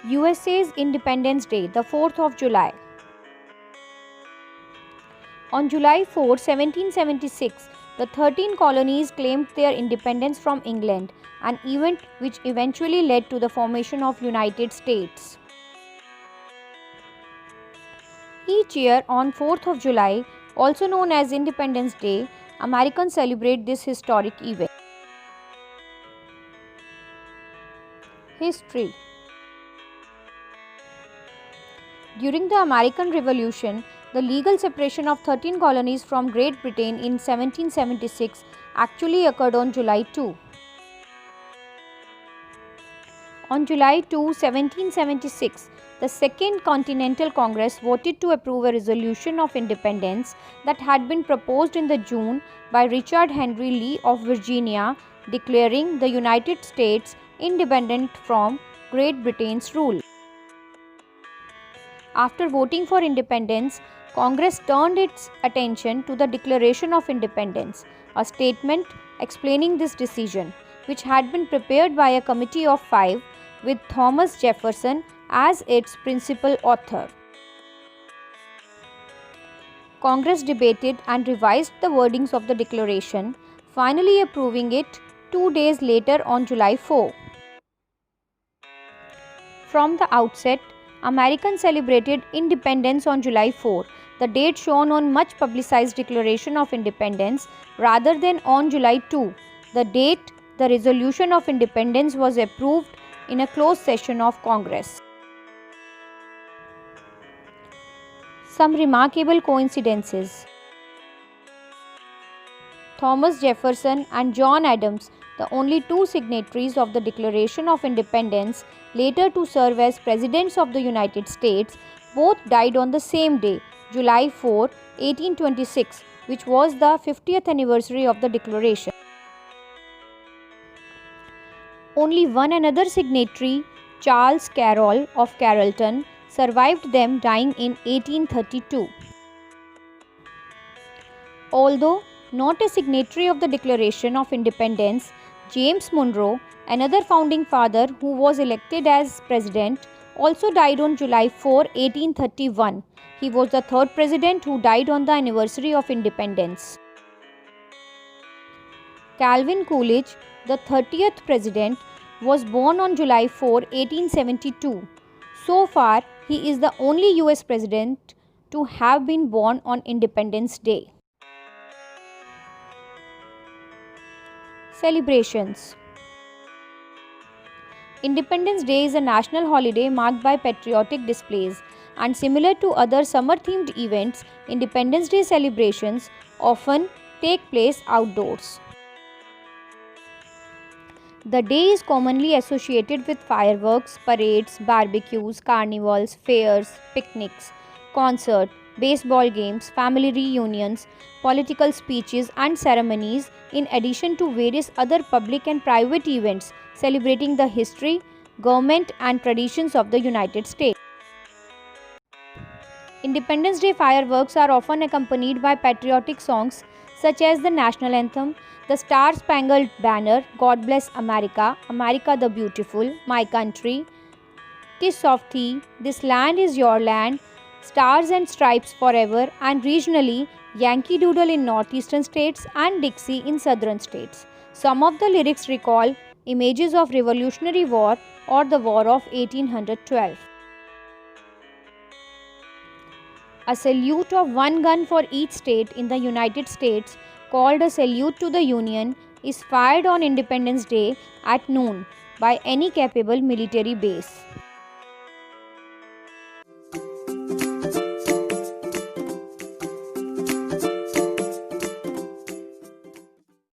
USA's Independence Day, the 4th of July. On July 4, 1776, the 13 colonies claimed their independence from England, an event which eventually led to the formation of United States. Each year on 4th of July, also known as Independence Day, Americans celebrate this historic event. History. During the American Revolution, the legal separation of 13 colonies from Great Britain in 1776 actually occurred on July 2. On July 2, 1776, the Second Continental Congress voted to approve a resolution of independence that had been proposed in the June by Richard Henry Lee of Virginia, declaring the United States independent from Great Britain's rule. After voting for independence, Congress turned its attention to the Declaration of Independence, a statement explaining this decision, which had been prepared by a committee of 5 with Thomas Jefferson as its principal author. Congress debated and revised the wordings of the declaration, finally approving it 2 days later on July 4. From the outset, Americans celebrated independence on July 4, the date shown on much publicized Declaration of Independence, rather than on July 2, the date the Resolution of Independence was approved in a closed session of Congress. Some remarkable coincidences. Thomas Jefferson and John Adams, the only two signatories of the Declaration of Independence, later to serve as Presidents of the United States, both died on the same day, July 4, 1826, which was the 50th anniversary of the Declaration. Only one another signatory, Charles Carroll of Carrollton, survived them, dying in 1832. Although not a signatory of the Declaration of Independence, James Monroe, another founding father who was elected as president, also died on July 4, 1831. He was the third president who died on the anniversary of independence. Calvin Coolidge, the 30th president, was born on July 4, 1872. So far, he is the only US president to have been born on Independence Day. Celebrations. Independence Day is a national holiday marked by patriotic displays, and similar to other summer-themed events, Independence Day celebrations often take place outdoors. The day is commonly associated with fireworks, parades, barbecues, carnivals, fairs, picnics, concerts, baseball games, family reunions, political speeches and ceremonies, in addition to various other public and private events celebrating the history, government and traditions of the United States. Independence Day fireworks are often accompanied by patriotic songs such as the National Anthem, the Star-Spangled Banner, God Bless America, America the Beautiful, My Country, 'Tis of Thee, This Land is Your Land, Stars and Stripes Forever, and regionally, Yankee Doodle in northeastern states and Dixie in southern states. Some of the lyrics recall images of Revolutionary War or the War of 1812. A salute of one gun for each state in the United States, called a Salute to the Union, is fired on Independence Day at noon by any capable military base.